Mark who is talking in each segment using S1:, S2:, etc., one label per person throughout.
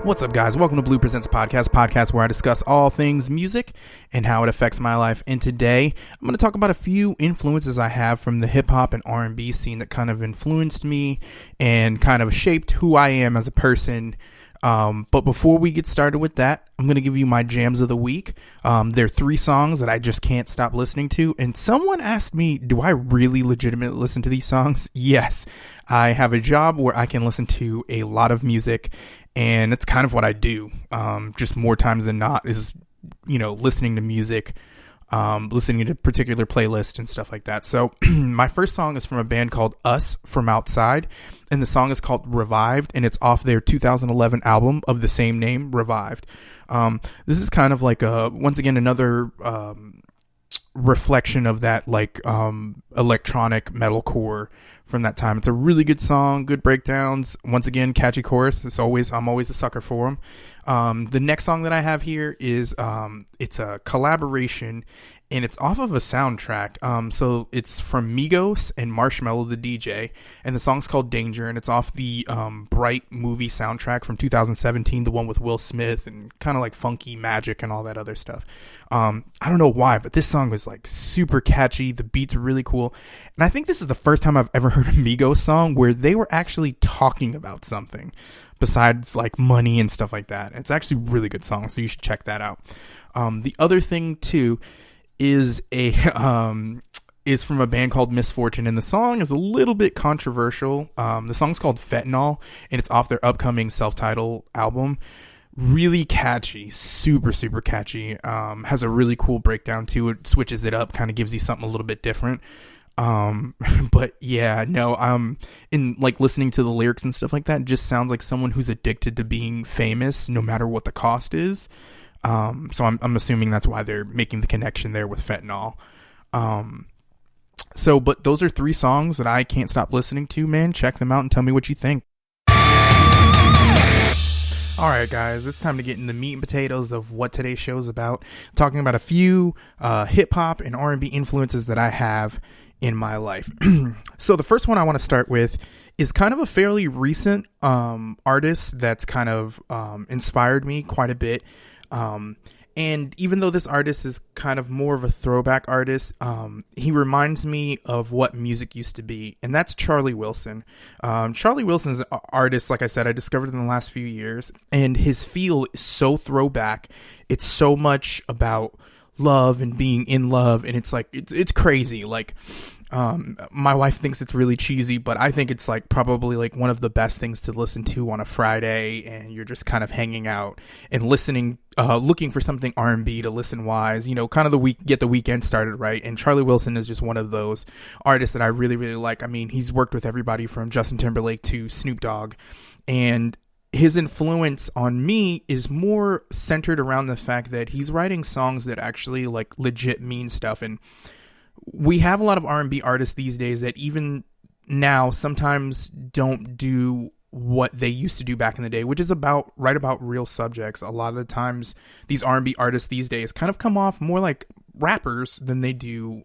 S1: What's up, guys? Welcome to Blue Presents podcast where I discuss all things music and how it affects my life. And today, I'm going to talk about a few influences I have from the hip hop and R&B scene that kind of influenced me and kind of shaped who I am as a person. But before we get started with that, I'm going to give you my jams of the week. There are 3 songs that I just can't stop listening to. And someone asked me, do I really legitimately listen to these songs? Yes, I have a job where I can listen to a lot of music, and it's kind of what I do. Just more times than not is, listening to music, listening to particular playlists and stuff like that. So my first song is from a band called Us from Outside, and the song is called Revived, and it's off their 2011 album of the same name, Revived. This is kind of like once again another reflection of that electronic metalcore from that time. It's a really good song, good breakdowns, once again catchy chorus. I'm always a sucker for them. The next song that I have here is it's a collaboration, and it's off of a soundtrack. So it's from Migos and Marshmello the DJ, and the song's called Danger, and it's off the Bright movie soundtrack from 2017, the one with Will Smith and kind of like funky magic and all that other stuff. I don't know why, but this song was like super catchy. The beats are really cool, and I think this is the first time I've ever heard a Migos song where they were actually talking about something besides like money and stuff like that. It's actually a really good song, so you should check that out. The other thing too is is from a band called Misfortune, and the song is a little bit controversial. The song's called Fentanyl, and it's off their upcoming self-titled album. Really catchy, super catchy. Has a really cool breakdown to it, switches it up, kind of gives you something a little bit different. But yeah, no, in like listening to the lyrics and stuff like that, it just sounds like someone who's addicted to being famous no matter what the cost is. So I'm assuming that's why they're making the connection there with fentanyl. But those are 3 songs that I can't stop listening to, man. Check them out and tell me what you think. All right, guys, it's time to get in the meat and potatoes of what today's show is about. Talking about a few hip hop and R&B influences that I have in my life. So the first one I want to start with is kind of a fairly recent artist that's kind of inspired me quite a bit. And even though this artist is kind of more of a throwback artist, he reminds me of what music used to be, and that's Charlie Wilson. Charlie Wilson's an artist, like I said, I discovered in the last few years, and his feel is so throwback. It's so much about love and being in love, and it's like it's crazy. Like my wife thinks it's really cheesy, but I think it's like probably like one of the best things to listen to on a Friday, and you're just kind of hanging out and listening, looking for something R&B to listen wise, kind of get the weekend started right. And Charlie Wilson is just one of those artists that I really like. I mean, he's worked with everybody from Justin Timberlake to Snoop Dogg, and his influence on me is more centered around the fact that he's writing songs that actually like legit mean stuff. And we have a lot of R&B artists these days that even now sometimes don't do what they used to do back in the day, which is about real subjects. A lot of the times these R&B artists these days kind of come off more like rappers than they do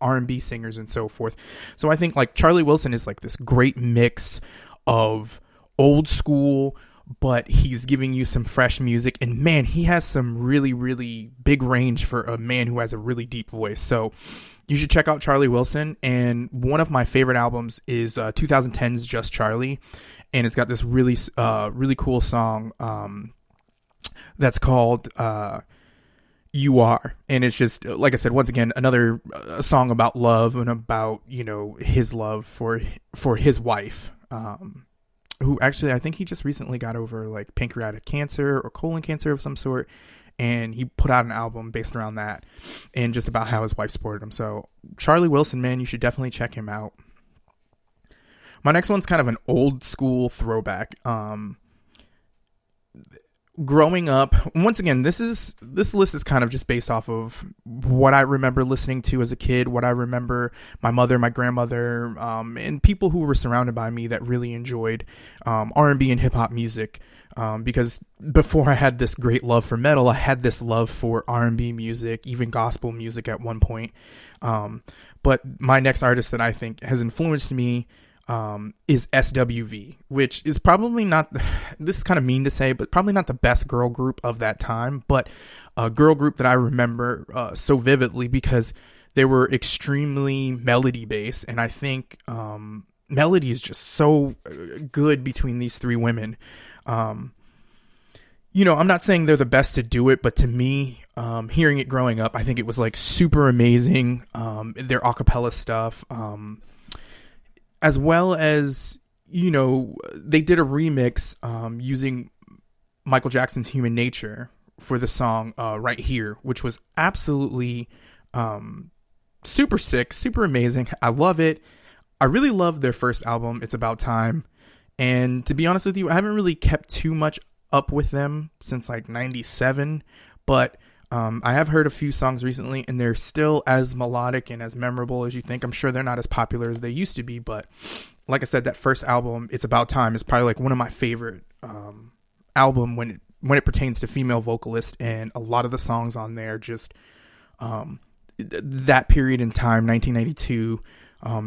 S1: R&B singers and so forth. So I think like Charlie Wilson is like this great mix of old school, but he's giving you some fresh music, and man, he has some really big range for a man who has a really deep voice. So you should check out Charlie Wilson, and one of my favorite albums is 2010's Just Charlie, and it's got this really cool song that's called You Are, and it's just, like I said, once again, another song about love and about, his love for his wife, who actually, I think he just recently got over like pancreatic cancer or colon cancer of some sort. And he put out an album based around that and just about how his wife supported him. So Charlie Wilson, man, you should definitely check him out. My next one's kind of an old school throwback. Growing up, once again, this list is kind of just based off of what I remember listening to as a kid, what I remember my mother, my grandmother, and people who were surrounded by me that really enjoyed R&B and hip hop music. Because before I had this great love for metal, I had this love for R&B music, even gospel music at one point. But my next artist that I think has influenced me is SWV, which is probably not, this is kind of mean to say, but probably not the best girl group of that time, but a girl group that I remember so vividly because they were extremely melody based. And I think melody is just so good between these three women. I'm not saying they're the best to do it, but to me, hearing it growing up, I think it was like super amazing. Their acapella stuff, as well as, they did a remix using Michael Jackson's Human Nature for the song Right Here, which was absolutely super sick, super amazing. I love it. I really love their first album, It's About Time. And to be honest with you, I haven't really kept too much up with them since like 97, but I have heard a few songs recently and they're still as melodic and as memorable as you think. I'm sure they're not as popular as they used to be, but like I said, that first album, It's About Time, is probably like one of my favorite album when it pertains to female vocalists, and a lot of the songs on there just that period in time, 1992,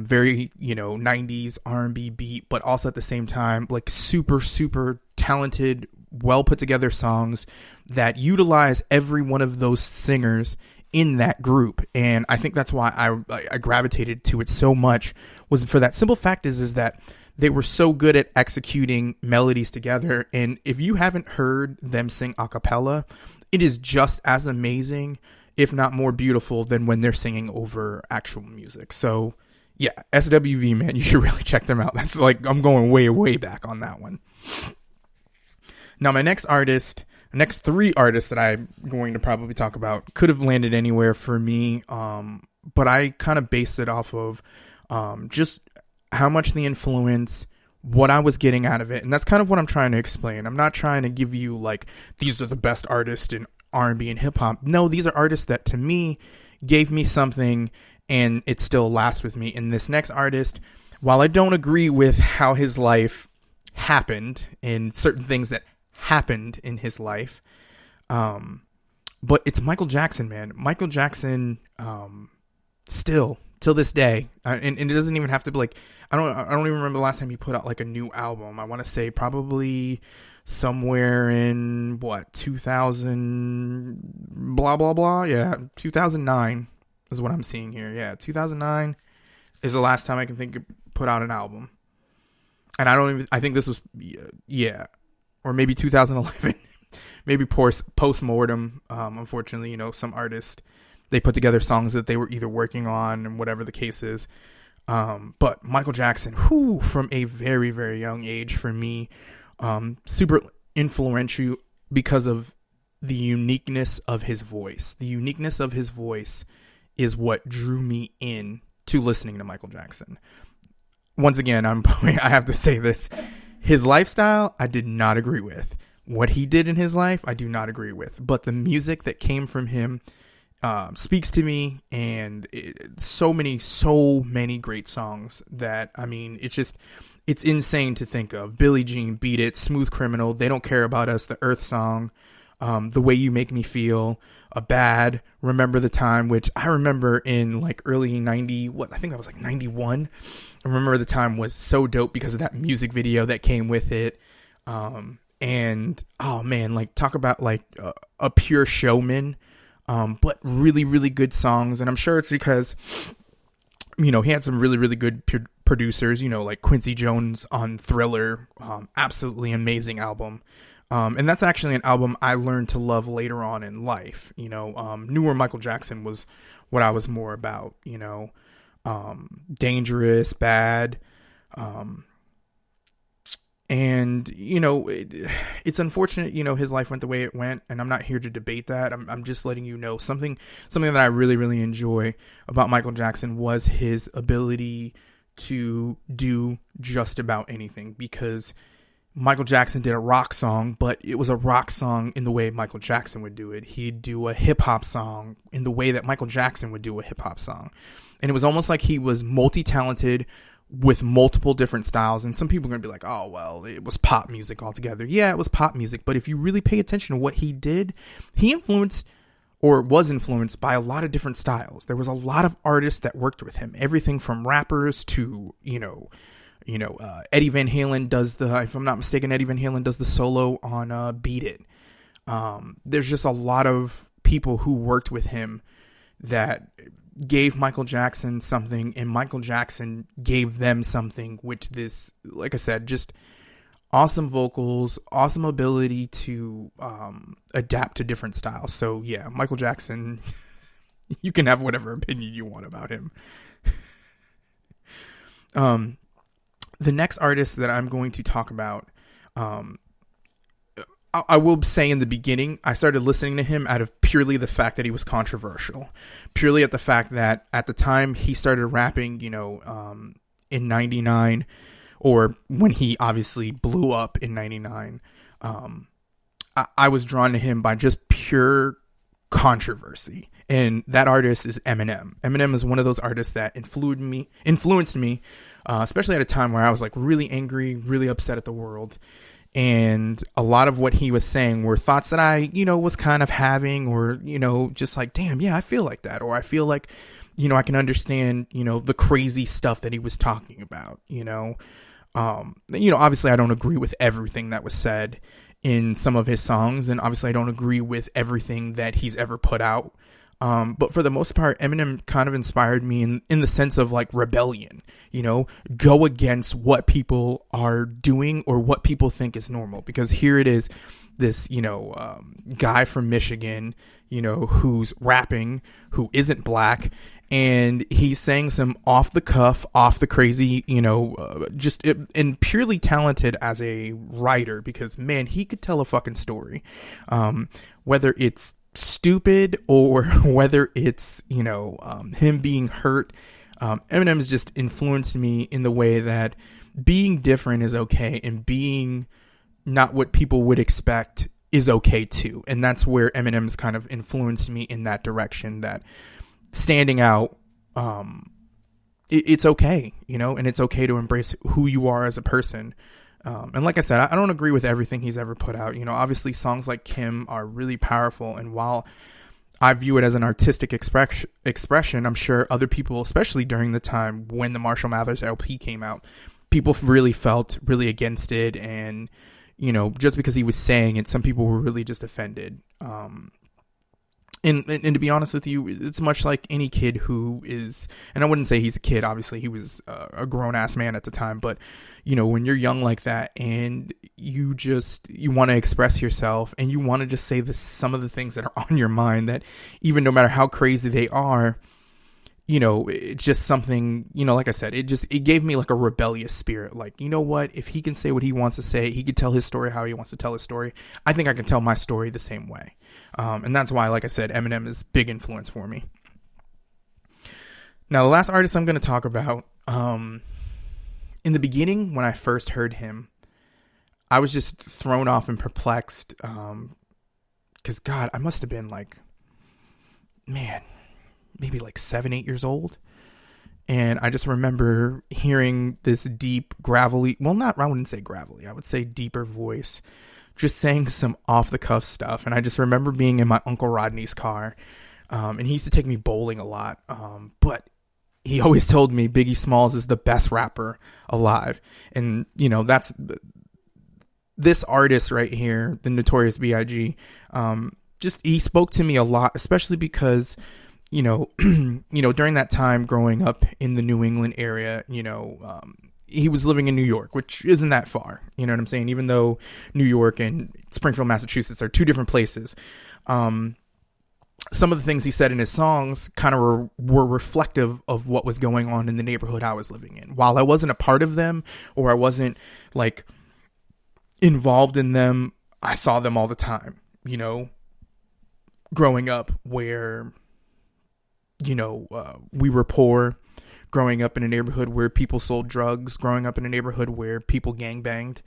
S1: very 90s R&B beat, but also at the same time like super super talented, well put together songs that utilize every one of those singers in that group. And I think that's why I gravitated to it so much, was for that simple fact is that they were so good at executing melodies together. And if you haven't heard them sing a cappella, it is just as amazing, if not more beautiful, than when they're singing over actual music. So yeah, SWV, man, you should really check them out. That's like, I'm going way, way back on that one. Now, my next three artists that I'm going to probably talk about could have landed anywhere for me, but I kind of based it off of just how much the influence, what I was getting out of it, and that's kind of what I'm trying to explain. I'm not trying to give you like, these are the best artists in R&B and hip hop. No, these are artists that to me gave me something, and it still lasts with me. And this next artist, while I don't agree with how his life happened and certain things that happened in his life, but it's Michael Jackson, man. Michael Jackson, still till this day, and it doesn't even have to be like, I don't even remember the last time he put out like a new album. I want to say probably somewhere in 2000 blah blah blah. Yeah, 2009 is what I'm seeing here. Yeah, 2009 is the last time I can think of put out an album. And I think this was, or maybe 2011, maybe post-mortem. Unfortunately, some artists, they put together songs that they were either working on and whatever the case is. But Michael Jackson, from a very, very young age for me, super influential because of the uniqueness of his voice. The uniqueness of his voice is what drew me in to listening to Michael Jackson. Once again, I have to say this. His lifestyle, I did not agree with. What he did in his life, I do not agree with. But the music that came from him speaks to me, and so many great songs that, I mean, it's insane to think of. Billie Jean, Beat It, Smooth Criminal, They Don't Care About Us, The Earth Song, The Way You Make Me Feel, A Bad, Remember the Time, which I remember in like early 90, I think that was like 91. I remember the time was so dope because of that music video that came with it. And oh man, like talk about like a pure showman, but really, really good songs. And I'm sure it's because, he had some really, really good producers, like Quincy Jones on Thriller, absolutely amazing album. And that's actually an album I learned to love later on in life. Newer Michael Jackson was what I was more about, Dangerous, Bad. And, it's unfortunate, his life went the way it went, and I'm not here to debate that. I'm just letting you know something that I really, really enjoy about Michael Jackson was his ability to do just about anything, because Michael Jackson did a rock song, but it was a rock song in the way Michael Jackson would do it. He'd do a hip hop song in the way that Michael Jackson would do a hip hop song. And it was almost like he was multi-talented with multiple different styles. And some people are going to be like, oh, well, it was pop music altogether. Yeah, it was pop music. But if you really pay attention to what he did, he influenced or was influenced by a lot of different styles. There was a lot of artists that worked with him, everything from rappers to, Eddie Van Halen does if I'm not mistaken, Eddie Van Halen does the solo on Beat It. There's just a lot of people who worked with him that gave Michael Jackson something, and Michael Jackson gave them something, which this, like I said, just awesome vocals, awesome ability to adapt to different styles. So yeah, Michael Jackson, you can have whatever opinion you want about him. The next artist that I'm going to talk about, I will say in the beginning, I started listening to him out of purely the fact that he was controversial, purely at the fact that at the time he started rapping, in 99, or when he obviously blew up in 99, I was drawn to him by just pure controversy. And that artist is Eminem. Eminem is one of those artists that influenced me, especially at a time where I was like really angry, really upset at the world. And a lot of what he was saying were thoughts that I, was kind of having, or, just like, damn, yeah, I feel like that. Or I feel like, I can understand, the crazy stuff that he was talking about, obviously I don't agree with everything that was said in some of his songs. And obviously I don't agree with everything that he's ever put out. But for the most part, Eminem kind of inspired me in the sense of like rebellion, go against what people are doing or what people think is normal. Because here it is, this, guy from Michigan, who's rapping, who isn't black, and he's saying some off the cuff, off the crazy, and purely talented as a writer, because man, he could tell a fucking story, whether it's stupid or whether it's him being hurt. Eminem has just influenced me in the way that being different is okay, and being not what people would expect is okay too. And that's where Eminem's kind of influenced me in that direction, that standing out, it's okay, and it's okay to embrace who you are as a person. And like I said, I don't agree with everything he's ever put out. Obviously songs like Kim are really powerful. And while I view it as an artistic expression, I'm sure other people, especially during the time when the Marshall Mathers LP came out, people really felt really against it. And, just because he was saying it, some people were really just offended. And to be honest with you, it's much like any kid who is, and I wouldn't say he's a kid, obviously he was a grown-ass man at the time, but, when you're young like that and you want to express yourself and you want to just say some of the things that are on your mind, that even no matter how crazy they are, it's just something, like I said, it gave me like a rebellious spirit. Like, what, if he can say what he wants to say, he could tell his story how he wants to tell his story. I think I can tell my story the same way. And that's why, like I said, Eminem is big influence for me. Now, the last artist I'm going to talk about, in the beginning, when I first heard him, I was just thrown off and perplexed. Cause God, I must've been like, man, maybe like 7-8 years old. And I just remember hearing this deep, gravelly, I wouldn't say gravelly, I would say deeper voice, just saying some off the cuff stuff. And I just remember being in my Uncle Rodney's car. And he used to take me bowling a lot. But he always told me Biggie Smalls is the best rapper alive. And, that's this artist right here, the Notorious B.I.G. He spoke to me a lot, especially because, during that time growing up in the New England area, he was living in New York, which isn't that far. You know what I'm saying? Even though New York and Springfield, Massachusetts are two different places. Some of the things he said in his songs kind of were reflective of what was going on in the neighborhood I was living in. While I wasn't a part of them, or I wasn't like involved in them, I saw them all the time, growing up where, we were poor, growing up in a neighborhood where people sold drugs, growing up in a neighborhood where people gangbanged.